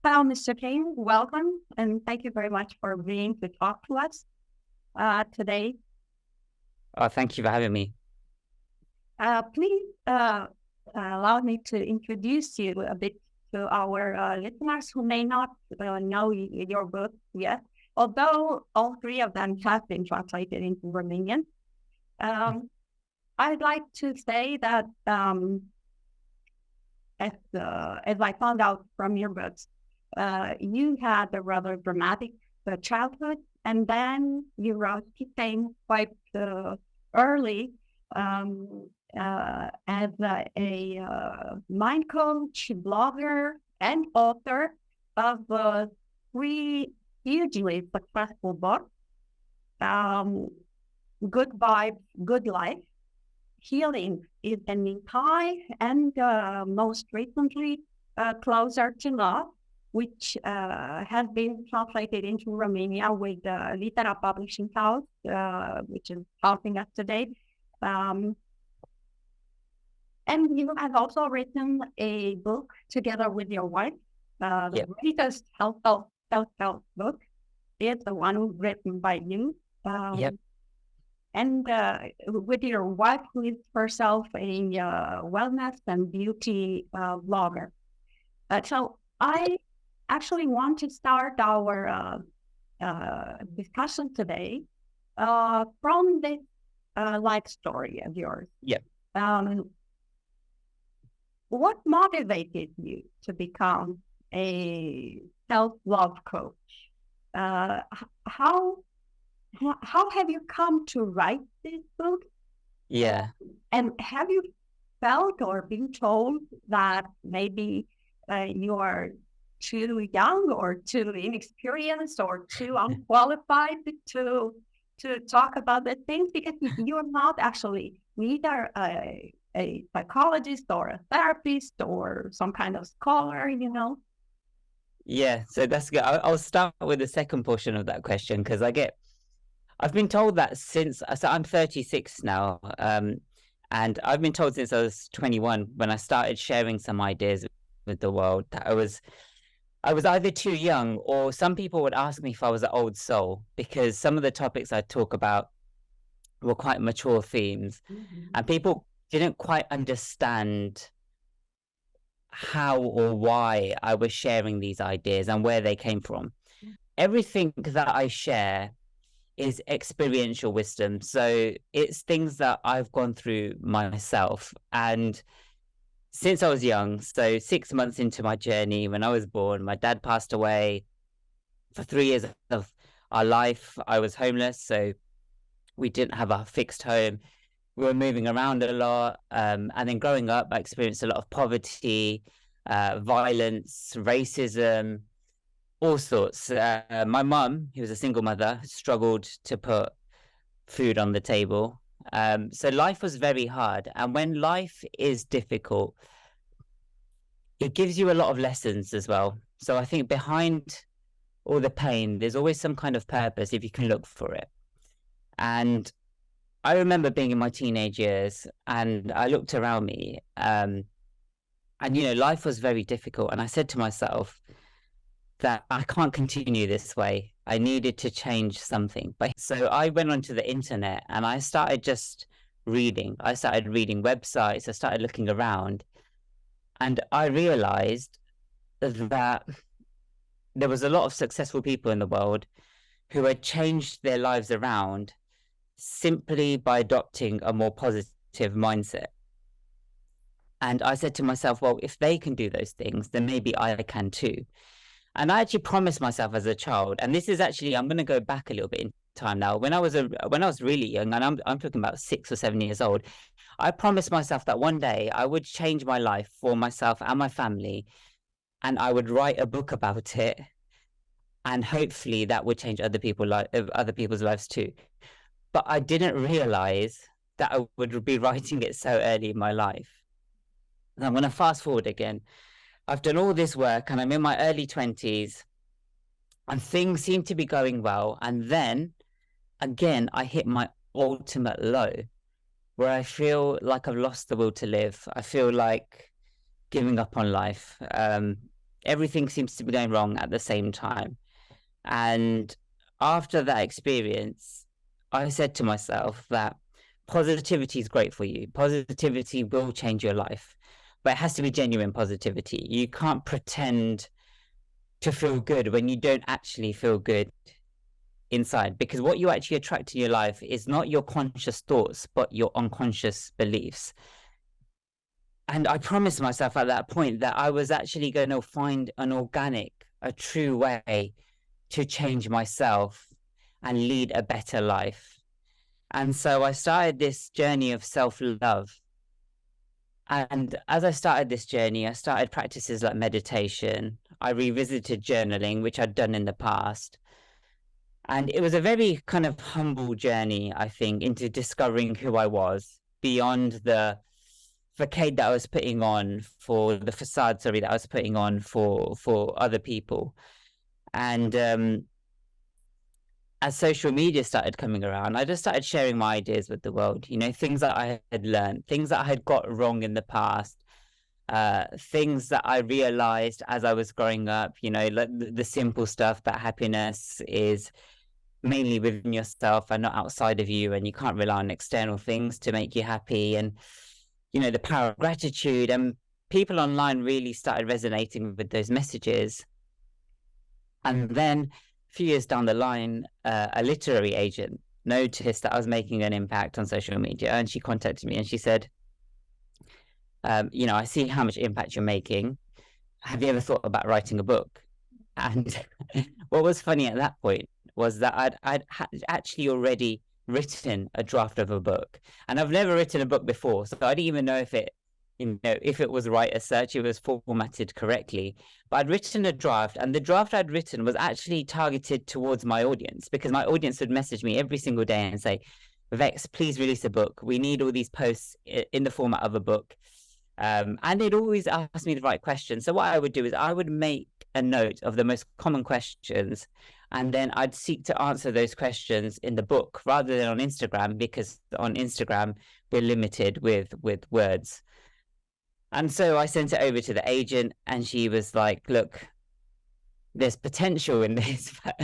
Hello, Mr. King. Welcome, and thank you very much for agreeing to talk to us today. Thank you for having me. Please allow me to introduce you a bit to our listeners who may not know your book yet, although all three of them have been translated into Romanian. I'd like to say that as I found out from your books, you had a rather dramatic childhood, and then you became quite early as a mind coach, blogger, and author of three hugely successful books: Good Vibes, Good Life, Healing is Ending High, and most recently, Closer to Love, which has been translated into Romania with Litera Publishing House, which is helping us today. And you have also written a book together with your wife. The greatest self-help book is the one written by you. And with your wife, who is herself a wellness and beauty blogger. So I actually want to start our discussion today from this life story of yours. What motivated you to become a self-love coach? How have you come to write this book? And have you felt or been told that maybe you are too young or too inexperienced or too unqualified to talk about the things? Because you're not actually neither a psychologist or a therapist or some kind of scholar, you know? Yeah, so that's good. I'll start with the second portion of that question, because I've been told that so I'm 36 now, and I've been told since I was 21, when I started sharing some ideas with the world, that I was either too young, or some people would ask me if I was an old soul, because some of the topics I talk about were quite mature themes, and people didn't quite understand how or why I was sharing these ideas and where they came from. Everything that I share is experiential wisdom. So it's things that I've gone through myself. And since I was young, so 6 months into my journey, when I was born, my dad passed away. For 3 years of our life, I was homeless. So we didn't have a fixed home. We were moving around a lot. And then growing up, I experienced a lot of poverty, violence, racism, all sorts. My mum, who was a single mother, struggled to put food on the table. So life was very hard. And when life is difficult, it gives you a lot of lessons as well. So I think behind all the pain, there's always some kind of purpose if you can look for it. And I remember being in my teenage years, and I looked around me, and life was very difficult. And I said to myself that I can't continue this way. I needed to change something. So I went onto the internet and I started just reading. I started reading websites. I started looking around, and I realized that there was a lot of successful people in the world who had changed their lives around simply by adopting a more positive mindset. And I said to myself, well, if they can do those things, then maybe I can too. And I actually promised myself as a child, and this is actually, I'm going to go back a little bit in time now. When I was really young, and I'm talking about 6 or 7 years old, I promised myself that one day I would change my life for myself and my family, and I would write a book about it, and hopefully that would change other people's lives too. But I didn't realize that I would be writing it so early in my life. And I'm going to fast forward again. I've done all this work and I'm in my early 20s and things seem to be going well. And then again, I hit my ultimate low where I feel like I've lost the will to live. I feel like giving up on life. everything seems to be going wrong at the same time. And after that experience, I said to myself that positivity is great for you. Positivity will change your life, but it has to be genuine positivity. You can't pretend to feel good when you don't actually feel good inside, because what you actually attract in your life is not your conscious thoughts, but your unconscious beliefs. And I promised myself at that point that I was actually going to find an organic, a true way to change myself and lead a better life. And so I started this journey of self-love. And as I started this journey, I started practices like meditation. I revisited journaling, which I'd done in the past. And it was a very kind of humble journey, I think, into discovering who I was beyond the facade that I was putting on for the facade, that I was putting on for other people. And as social media started coming around, I just started sharing my ideas with the world, you know, things that I had learned, things that I had got wrong in the past, things that I realized as I was growing up, you know, like the simple stuff that happiness is mainly within yourself and not outside of you, and you can't rely on external things to make you happy, and you know, the power of gratitude. And people online really started resonating with those messages. And then a few years down the line, a literary agent noticed that I was making an impact on social media, and she contacted me and she said, you know, I see how much impact you're making. Have you ever thought about writing a book? And what was funny at that point was that I'd actually already written a draft of a book, and I've never written a book before, so I didn't even know if it, you know, if it was right as such, it was formatted correctly. But I'd written a draft, and the draft I'd written was actually targeted towards my audience, because my audience would message me every single day and say, Vex, please release a book. We need all these posts in the format of a book. And they'd always ask me the right questions. So what I would do is I would make a note of the most common questions, and then I'd seek to answer those questions in the book rather than on Instagram, because on Instagram we're limited with words. And so I sent it over to the agent, and she was like, look, there's potential in this, but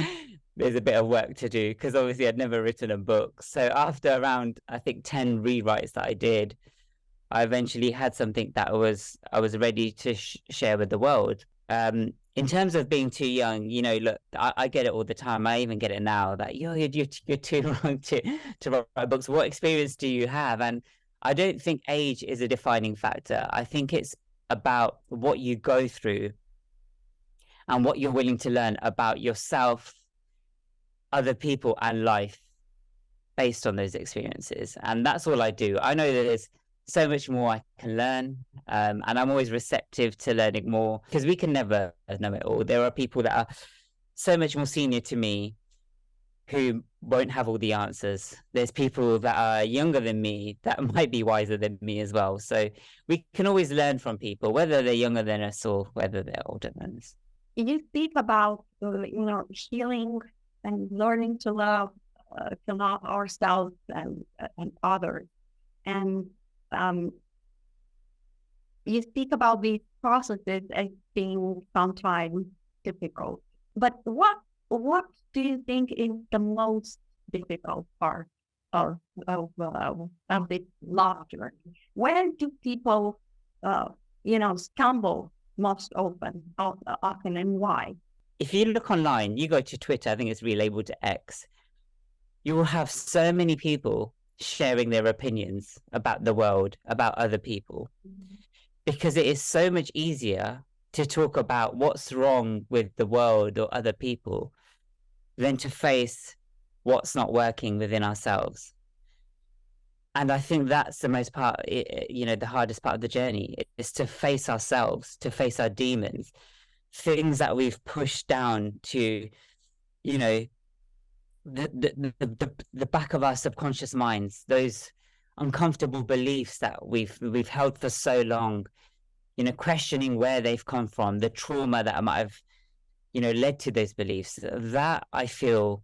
there's a bit of work to do, because obviously I'd never written a book. So after around, I think, 10 rewrites that I did, I eventually had something that I was ready to share with the world. In terms of being too young, you know, look, I get it all the time. I even get it now that you're too young to write books. What experience do you have? And I don't think age is a defining factor. I think it's about what you go through and what you're willing to learn about yourself, other people, and life based on those experiences. And that's all I do. I know that there's so much more I can learn, and I'm always receptive to learning more, because we can never know it all. There are people that are so much more senior to me who won't have all the answers. There's people that are younger than me that might be wiser than me as well. So we can always learn from people, whether they're younger than us or whether they're older than us. You speak about you know, healing and learning to love ourselves and others, and you speak about these processes as being sometimes difficult. But what do you think is the most difficult part of this love journey? Where do people you know, stumble most often, and why? If you look online, you go to Twitter, I think it's relabeled to X, you will have so many people sharing their opinions about the world, about other people, because it is so much easier to talk about what's wrong with the world or other people than to face what's not working within ourselves. And I think that's the most part, you know, the hardest part of the journey is to face ourselves, to face our demons, things that we've pushed down to, you know, the back of our subconscious minds, those uncomfortable beliefs that we've held for so long, you know, questioning where they've come from, the trauma that might have, you know, led to those beliefs. That, I feel,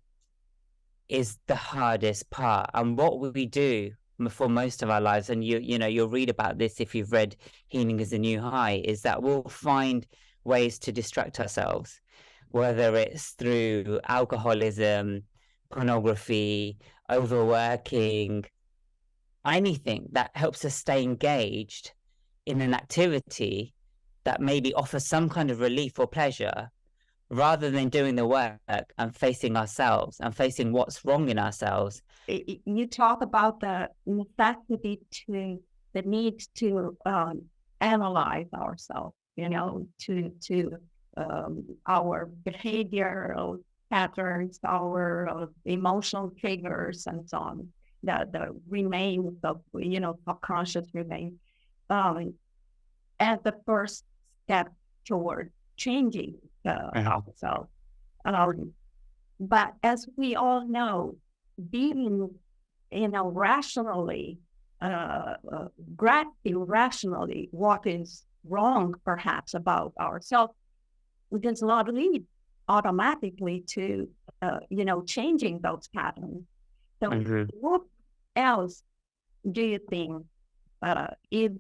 is the hardest part. And what we do for most of our lives, and you know, you'll read about this if you've read Healing is a New High, is that we'll find ways to distract ourselves, whether it's through alcoholism, pornography, overworking, anything that helps us stay engaged in an activity that maybe offers some kind of relief or pleasure, rather than doing the work and facing ourselves and facing what's wrong in ourselves. You talk about the necessity the need to analyze ourselves, to our behavioral patterns, our emotional triggers, and so on, the remains of, subconscious remains, as the first step toward changing ourselves. But as we all know, being, rationally, grasping rationally what is wrong, perhaps, about ourselves, does not lead automatically to, changing those patterns. So what else do you think is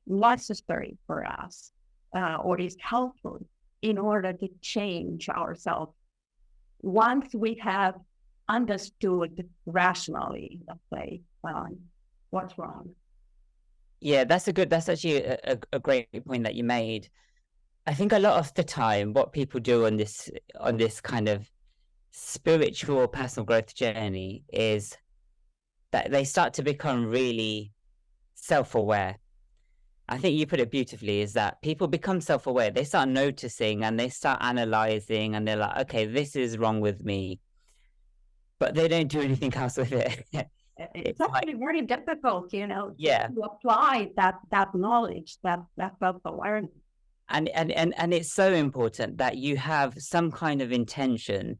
necessary for us, or is helpful in order to change ourselves once we have understood rationally, let's say, what's wrong? Yeah, that's actually a great point that you made. I think a lot of the time what people do on this kind of spiritual personal growth journey is that they start to become really self-aware. I think you put it beautifully, is that people become self-aware. They start noticing and they start analyzing, and they're like, okay, this is wrong with me. But they don't do anything else with it. It's actually very difficult, yeah, to apply that knowledge, that self-awareness. And it's so important that you have some kind of intention.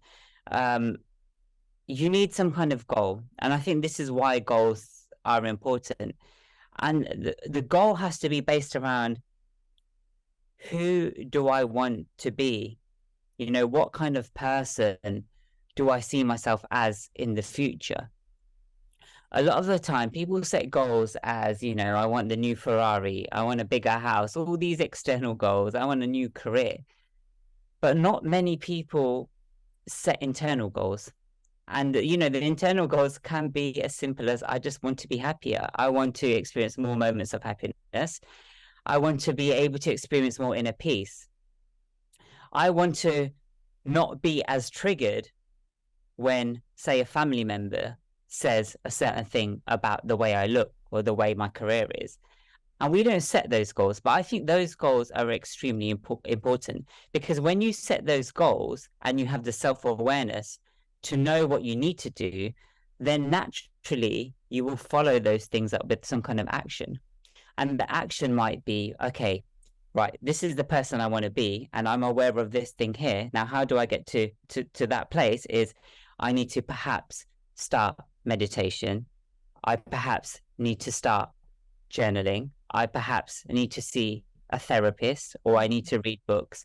You need some kind of goal. And I think this is why goals are important. And the goal has to be based around, who do I want to be? What kind of person do I see myself as in the future? A lot of the time, people set goals as, I want the new Ferrari, I want a bigger house, all these external goals, I want a new career. But not many people set internal goals. And, the internal goals can be as simple as, I just want to be happier. I want to experience more moments of happiness. I want to be able to experience more inner peace. I want to not be as triggered when, say, a family member says a certain thing about the way I look or the way my career is. And we don't set those goals, but I think those goals are extremely important, because when you set those goals and you have the self-awareness to know what you need to do, then naturally you will follow those things up with some kind of action. And the action might be, okay, right, this is the person I want to be, and I'm aware of this thing here. Now, how do I get to that place? Is I need to perhaps start meditation. I perhaps need to start journaling. I perhaps need to see a therapist, or I need to read books.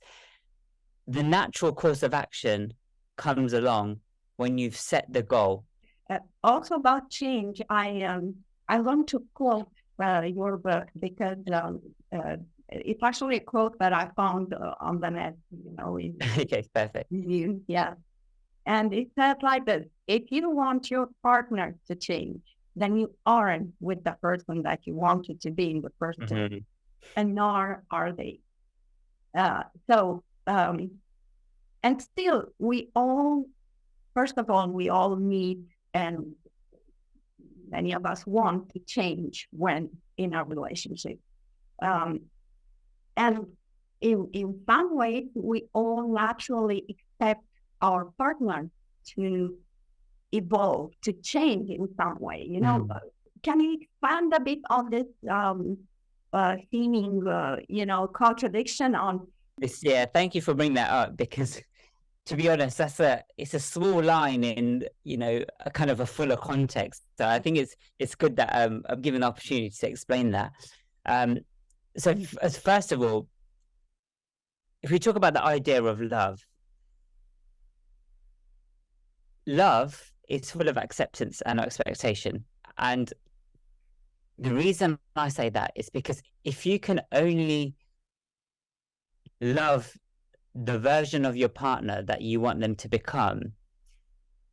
The natural course of action comes along when you've set the goal. Also about change, I want to quote your book, because it's actually a quote that I found on the net. Okay, perfect. Yeah. And it says like this: if you want your partner to change, then you aren't with the person that you wanted to be in the first time, and nor are they. And still, first of all, we all need, and many of us want to change when in a relationship. And in some ways, we all naturally expect our partner to evolve, to change in some way. Can you expand a bit on this seeming, contradiction on this? Yeah, thank you for bringing that up, because to be honest, it's a small line in, a kind of a fuller context. So I think it's good that I'm given the opportunity to explain that. So first of all, if we talk about the idea of love is full of acceptance and expectation. And the reason I say that is because if you can only love the version of your partner that you want them to become,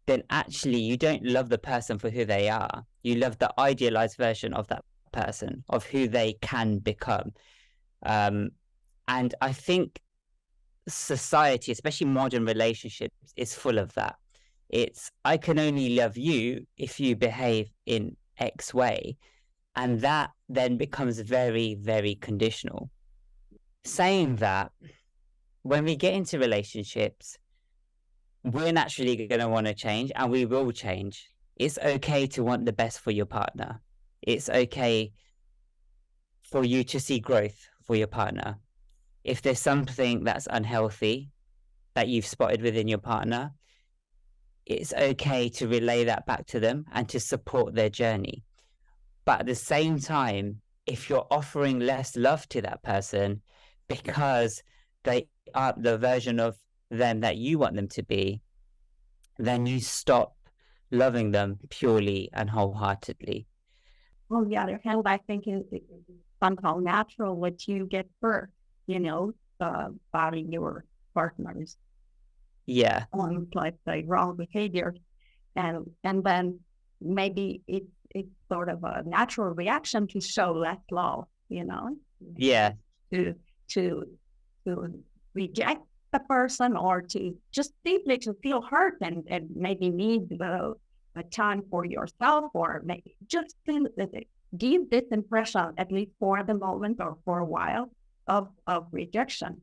then actually you don't love the person for who they are. You love the idealized version of that person, of who they can become. And I think society, especially modern relationships, is full of that. It's, I can only love you if you behave in X way. And that then becomes very, very conditional. Saying that, when we get into relationships, we're naturally going to want to change, and we will change. It's okay to want the best for your partner. It's okay for you to see growth for your partner. If there's something that's unhealthy that you've spotted within your partner, it's okay to relay that back to them and to support their journey. But at the same time, if you're offering less love to that person because they aren't the version of them that you want them to be, then you stop loving them purely and wholeheartedly. On the other hand, I think it's somehow natural what you get hurt, by your partners. Yeah. Let's say wrong behavior. And then maybe it's sort of a natural reaction to show less love, Yeah. To reject the person, or to just simply to feel hurt and maybe need a time for yourself, or maybe just give this impression, at least for the moment or for a while, of rejection.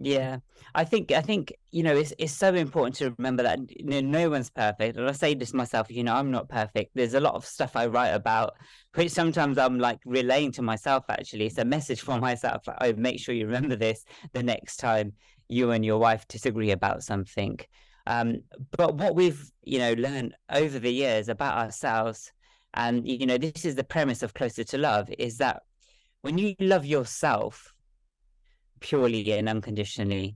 Yeah, I think it's so important to remember that no one's perfect. And I say this myself, I'm not perfect. There's a lot of stuff I write about, which sometimes I'm like relaying to myself. Actually, it's a message for myself. I make sure you remember this the next time you and your wife disagree about something. But what we've learned over the years about ourselves, and this is the premise of Closer to Love, is that when you love yourself purely and unconditionally,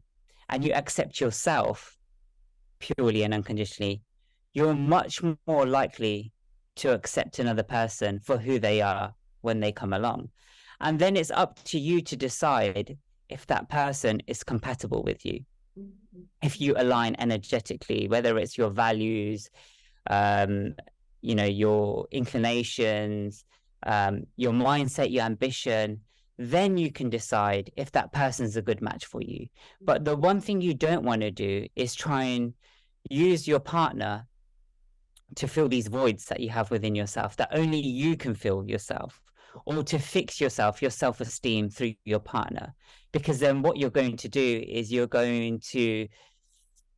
and you accept yourself purely and unconditionally, you're much more likely to accept another person for who they are when they come along. And then it's up to you to decide if that person is compatible with you. If you align energetically, whether it's your values, your inclinations, your mindset, your ambition, then you can decide if that person's a good match for you. But the one thing you don't want to do is try and use your partner to fill these voids that you have within yourself, that only you can fill yourself, or to fix your self-esteem through your partner. Because then what you're going to do is you're going to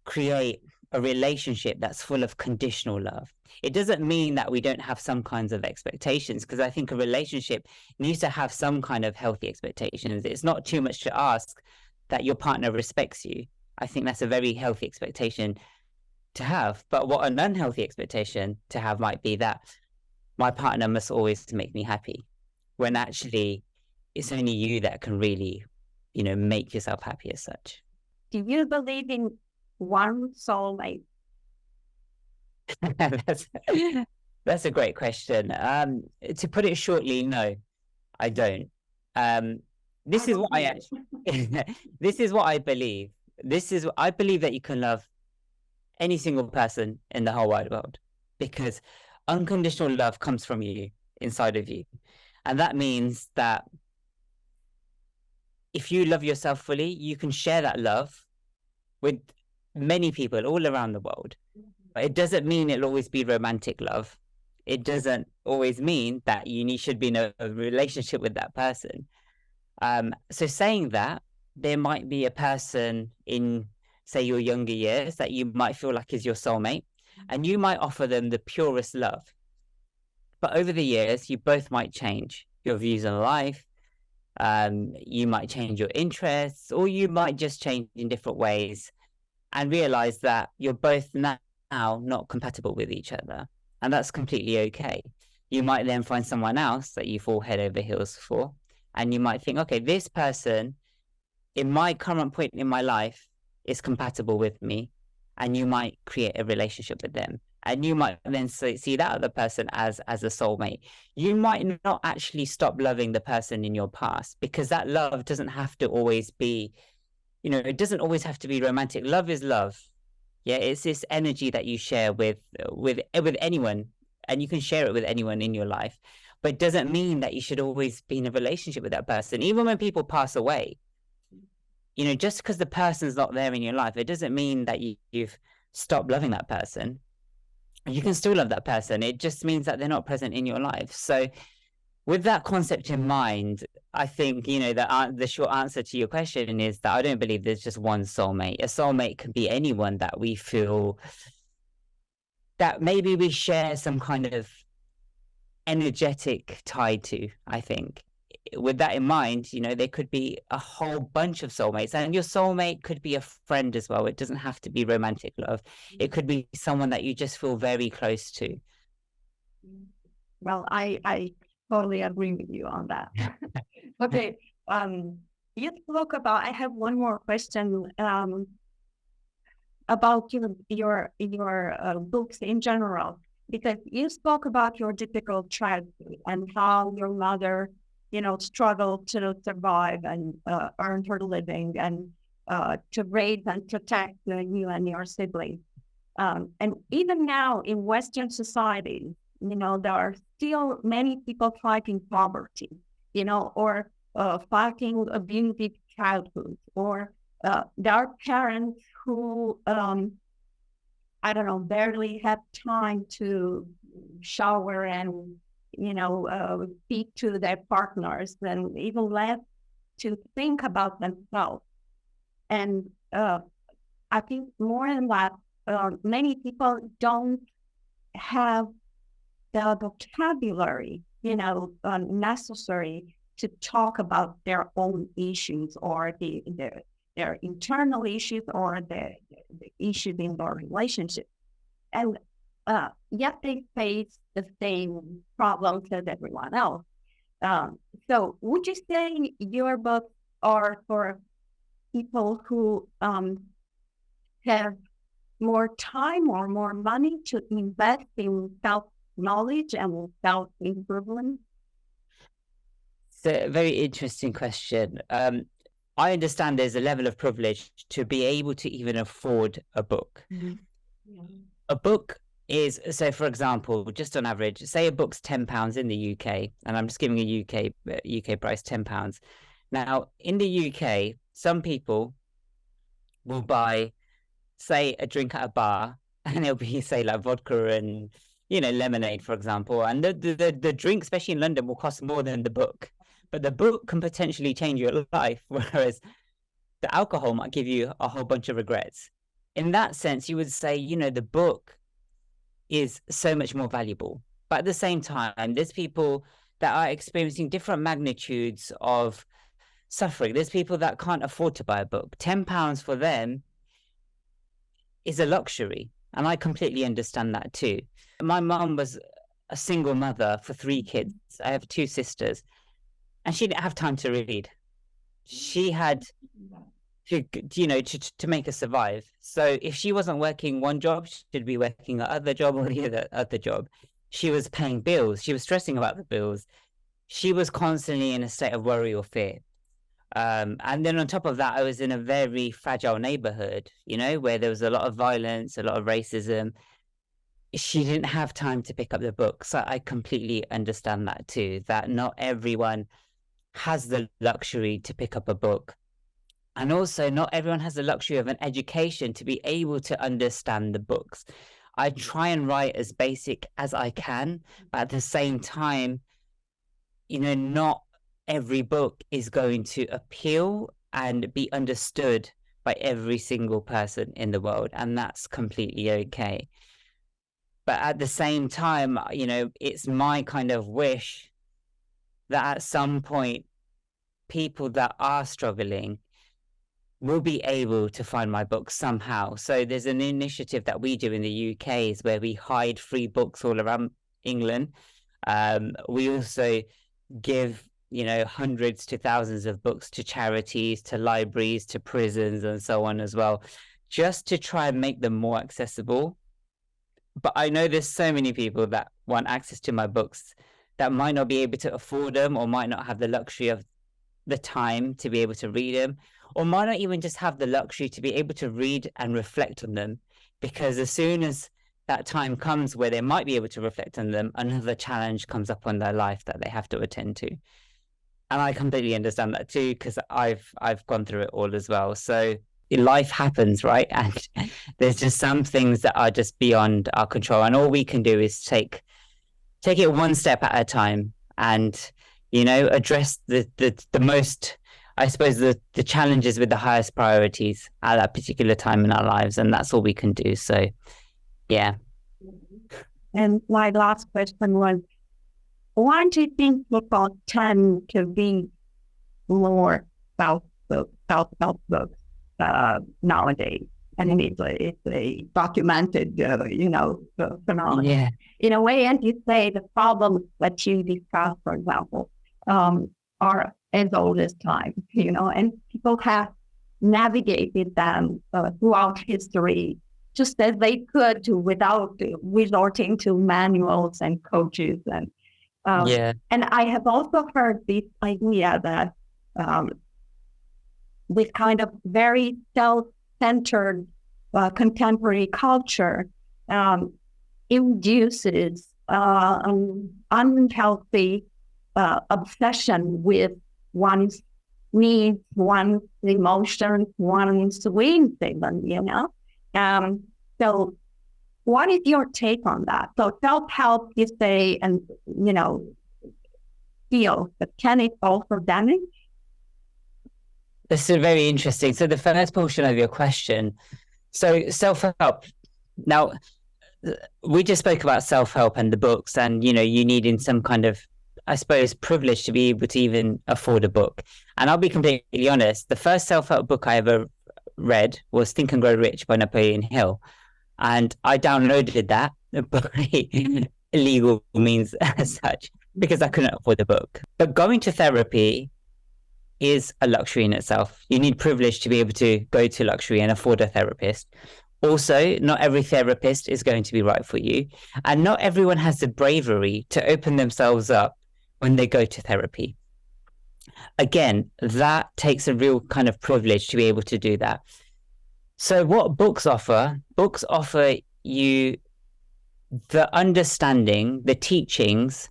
create a relationship that's full of conditional love. It doesn't mean that we don't have some kinds of expectations, because I think a relationship needs to have some kind of healthy expectations. It's not too much to ask that your partner respects you. I think that's a very healthy expectation to have. But what an unhealthy expectation to have might be that my partner must always make me happy, when actually it's only you that can really, make yourself happy as such. Do you believe in one soulmate? That's a great question. To put it shortly, no, I don't. This is what I actually this is what I believe. I believe that you can love any single person in the whole wide world, because unconditional love comes from you, inside of you. And that means that if you love yourself fully, you can share that love with many people all around the world. But it doesn't mean it'll always be romantic love. It doesn't always mean that you should be in a relationship with that person. So saying that, there might be a person in, say, your younger years that you might feel like is your soulmate, and you might offer them the purest love. But over the years, you both might change your views on life. You might change your interests, or you might just change in different ways and realize that you're both now not compatible with each other. And that's completely okay. You might then find someone else that you fall head over heels for. And you might think, okay, this person in my current point in my life is compatible with me. And you might create a relationship with them. And you might then see that other person as a soulmate. You might not actually stop loving the person in your past, because that love doesn't have to always be you know, it doesn't always have to be romantic. Love is love. Yeah, it's this energy that you share with anyone, and you can share it with anyone in your life. But it doesn't mean that you should always be in a relationship with that person. Even when people pass away, you know, just because the person's not there in your life, it doesn't mean that you've stopped loving that person. You can still love that person. It just means that they're not present in your life. So with that concept in mind, I think, you know, the short answer to your question is that I don't believe there's just one soulmate. A soulmate can be anyone that we feel that maybe we share some kind of energetic tie to, I think. With that in mind, you know, there could be a whole bunch of soulmates, and your soulmate could be a friend as well. It doesn't have to be romantic love. It could be someone that you just feel very close to. Well, I totally agree with you on that. Okay. You spoke about, I have one more question about your books in general, because you spoke about your difficult childhood and how your mother, you know, struggled to survive and earn her living and to raise and protect you and your siblings. And even now in Western society, you know, there are still many people fighting poverty, you know, or fighting abusive childhood, or there are parents who, I don't know, barely have time to shower and, you know, speak to their partners, and even less to think about themselves. And I think more than that, many people don't have the vocabulary, you know, necessary to talk about their own issues, or their internal issues, or the issues in their relationship. And yet they face the same problems as everyone else. So would you say your books are for people who have more time or more money to invest in self-knowledge and self-improvement? It's a very interesting question. I understand there's a level of privilege to be able to even afford a book. Mm-hmm. Yeah. A book is, so for example, just on average, say a book's £10 in the UK, and I'm just giving a UK price, £10. Now, in the UK, some people will buy, say, a drink at a bar, and it'll be, say, like vodka and, you know, lemonade, for example. And the drink, especially in London, will cost more than the book. But the book can potentially change your life, whereas the alcohol might give you a whole bunch of regrets. In that sense, you would say, you know, the book is so much more valuable. But at the same time, there's people that are experiencing different magnitudes of suffering. There's people that can't afford to buy a book. £10 for them is a luxury. And I completely understand that too. My mum was a single mother for 3 kids. I have 2 sisters. And she didn't have time to read. She had to, you know, to make her survive. So if she wasn't working one job, she'd be working the other job or the other job. She was paying bills. She was stressing about the bills. She was constantly in a state of worry or fear. And then on top of that, I was in a very fragile neighborhood, you know, where there was a lot of violence, a lot of racism. She didn't have time to pick up the book. So I completely understand that too, that not everyone has the luxury to pick up a book. And also not everyone has the luxury of an education to be able to understand the books. I try and write as basic as I can, but at the same time, you know, not every book is going to appeal and be understood by every single person in the world, and that's completely okay. But at the same time, you know, it's my kind of wish that at some point, people that are struggling will be able to find my books somehow. So there's an initiative that we do in the UK is where we hide free books all around England. We also give, you know, hundreds to thousands of books to charities, to libraries, to prisons, and so on as well, just to try and make them more accessible. But I know there's so many people that want access to my books that might not be able to afford them, or might not have the luxury of the time to be able to read them, or might not even just have the luxury to be able to read and reflect on them, because as soon as that time comes where they might be able to reflect on them, another challenge comes up on their life that they have to attend to. And I completely understand that too, because I've gone through it all as well. So life happens, right? And there's just some things that are just beyond our control, and all we can do is take it one step at a time, and address the most, I suppose, the challenges with the highest priorities at that particular time in our lives, and that's all we can do. So yeah. And my last question was, why do you think people tend to be more self-help books nowadays? And it's a documented, phenomenon. Yeah. In a way, as you say, the problems that you discuss, for example, are as old as time, and people have navigated them throughout history just as they could without resorting to manuals and coaches. And and I have also heard this idea that this kind of very self-centered contemporary culture induces an unhealthy obsession with one's needs, one's emotions, one's wings even, so what is your take on that? So self-help, you say, and, feel, but can it also damage? This is very interesting. So the first portion of your question, so self-help. Now, we just spoke about self-help and the books, and, you needing some kind of, I suppose, privilege to be able to even afford a book. And I'll be completely honest, the first self-help book I ever read was Think and Grow Rich by Napoleon Hill. And I downloaded that by illegal means as such, because I couldn't afford the book. But going to therapy is a luxury in itself. You need privilege to be able to go to luxury and afford a therapist. Also, not every therapist is going to be right for you. And not everyone has the bravery to open themselves up when they go to therapy. Again, that takes a real kind of privilege to be able to do that. So what books offer you the understanding, the teachings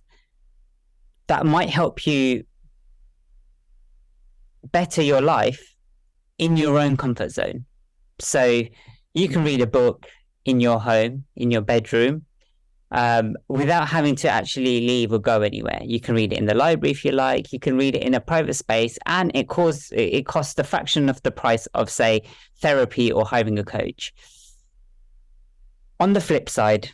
that might help you better your life in your own comfort zone. So you can read a book in your home, in your bedroom, without having to actually leave or go anywhere. You can read it in the library if you like. You can read it in a private space, and it costs a fraction of the price of, say, therapy or hiring a coach. On the flip side,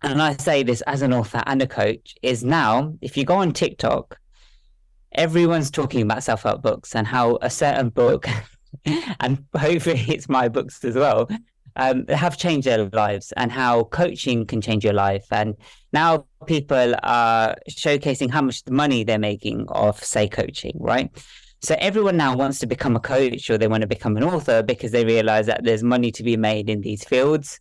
and I say this as an author and a coach, is now, if you go on TikTok, everyone's talking about self-help books and how a certain book, and hopefully it's my books as well, have changed their lives, and how coaching can change your life. And now people are showcasing how much money they're making off, say, coaching, right? So everyone now wants to become a coach, or they want to become an author, because they realize that there's money to be made in these fields.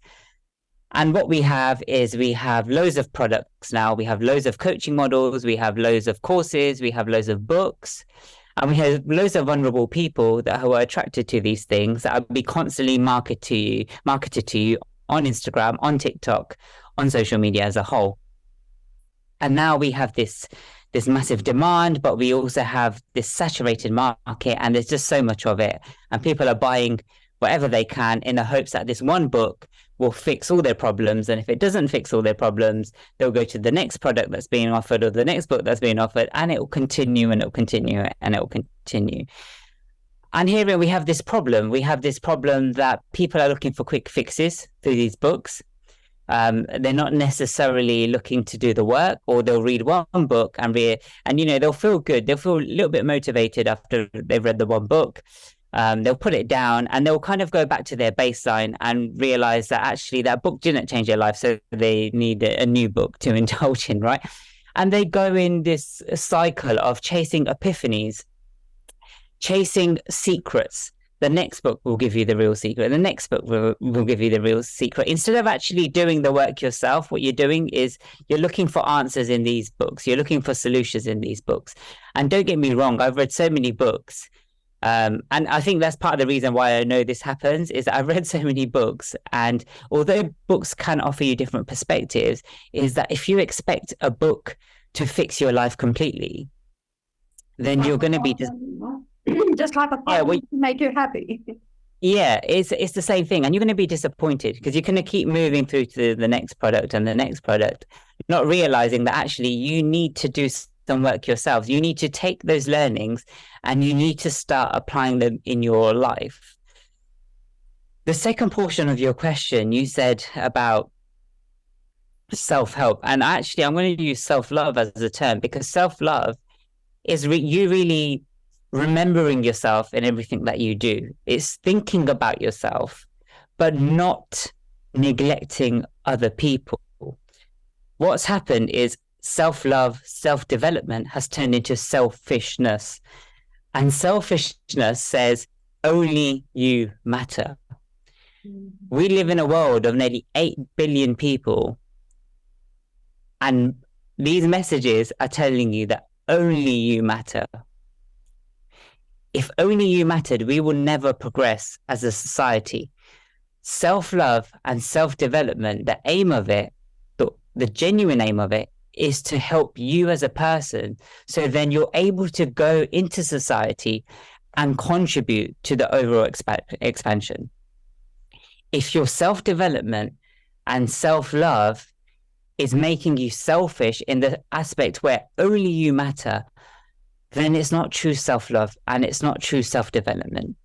And what we have is we have loads of products now. We have loads of coaching models. We have loads of courses. We have loads of books. And we have loads of vulnerable people who are attracted to these things that will be constantly marketed to you on Instagram, on TikTok, on social media as a whole. And now we have this massive demand, but we also have this saturated market, and there's just so much of it. And people are buying whatever they can in the hopes that this one book will fix all their problems. And if it doesn't fix all their problems, they'll go to the next product that's being offered, or the next book that's being offered, and it will continue and it will continue and it will continue. And here we have this problem. We have this problem that people are looking for quick fixes through these books. They're not necessarily looking to do the work, or they'll read one book and they'll feel good. They'll feel a little bit motivated after they've read the one book. They'll put it down, and they'll kind of go back to their baseline and realize that actually that book didn't change their life, so they need a new book to indulge in, right? And they go in this cycle of chasing epiphanies, chasing secrets. The next book will give you the real secret. The next book will give you the real secret. Instead of actually doing the work yourself, what you're doing is you're looking for answers in these books. You're looking for solutions in these books. And don't get me wrong, I've read so many books And I think that's part of the reason why I know this happens, is that I've read so many books, and although books can offer you different perspectives, is that if you expect a book to fix your life completely, then you're going to be just like a to make you happy. Yeah, it's the same thing, and you're going to be disappointed because you're going to keep moving through to the next product and the next product, not realizing that actually you need to do some work yourselves. You need to take those learnings and you need to start applying them in your life. The second portion of your question, you said about self-help, and actually I'm going to use self-love as a term, because self-love is you really remembering yourself in everything that you do. It's thinking about yourself, but not neglecting other people. What's happened is self-love, self-development has turned into selfishness. And selfishness says only you matter. We live in a world of nearly 8 billion people, and these messages are telling you that only you matter. If only you mattered, we will never progress as a society. Self-love and self-development, the aim of it, the genuine aim of it, is to help you as a person, so then you're able to go into society and contribute to the overall expansion. If your self-development and self-love is making you selfish in the aspect where only you matter, then it's not true self-love and it's not true self-development,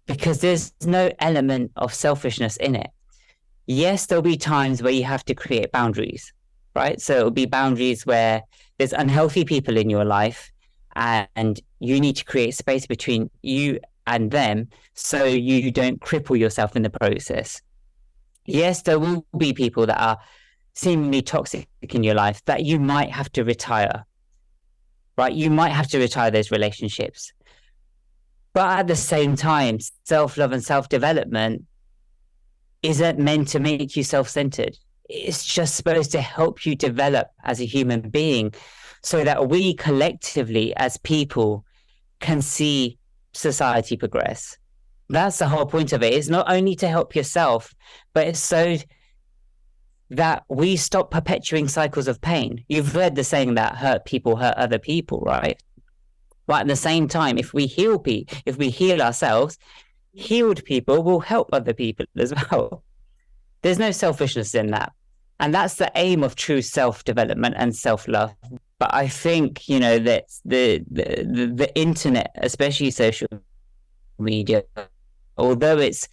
because there's no element of selfishness in it. Yes, there'll be times where you have to create boundaries, right? So it'll be boundaries where there's unhealthy people in your life and you need to create space between you and them so you don't cripple yourself in the process. Yes, there will be people that are seemingly toxic in your life that you might have to retire, right? You might have to retire those relationships. But at the same time, self-love and self-development isn't meant to make you self-centered. It's just supposed to help you develop as a human being so that we collectively as people can see society progress. That's the whole point of it. It's not only to help yourself, but it's so that we stop perpetuating cycles of pain. You've read the saying that hurt people hurt other people, right? But at the same time, if we heal ourselves, healed people will help other people as well. There's no selfishness in that. And that's the aim of true self-development and self-love. But I think, you know, that the internet, especially social media, although it's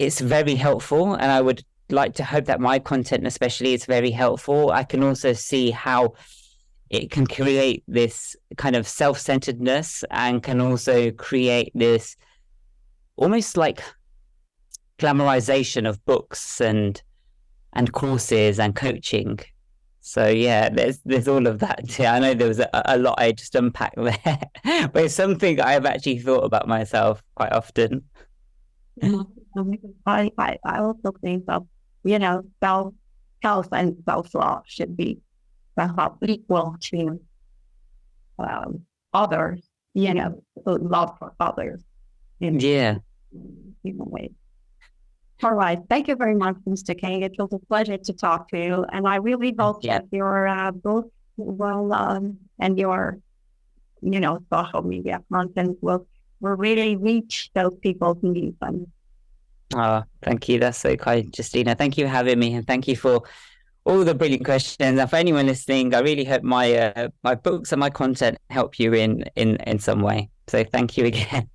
very helpful, and I would like to hope that my content especially is very helpful, I can also see how it can create this kind of self-centeredness and can also create this almost like glamorization of books and courses and coaching. So yeah, there's all of that too. I know there was a lot I just unpacked there, but it's something I've actually thought about myself quite often. I also think that, you know, self-health and self-love should be equal to others, you know, love for others. Yeah. In a way. All right. Thank you very much, Mr. King. It was a pleasure to talk to you. And I really hope that your book and your, you know, social media content will really reach those people who need them. Thank you. That's so kind, Justina. Thank you for having me, and thank you for all the brilliant questions. And for anyone listening, I really hope my books and my content help you in some way. So thank you again.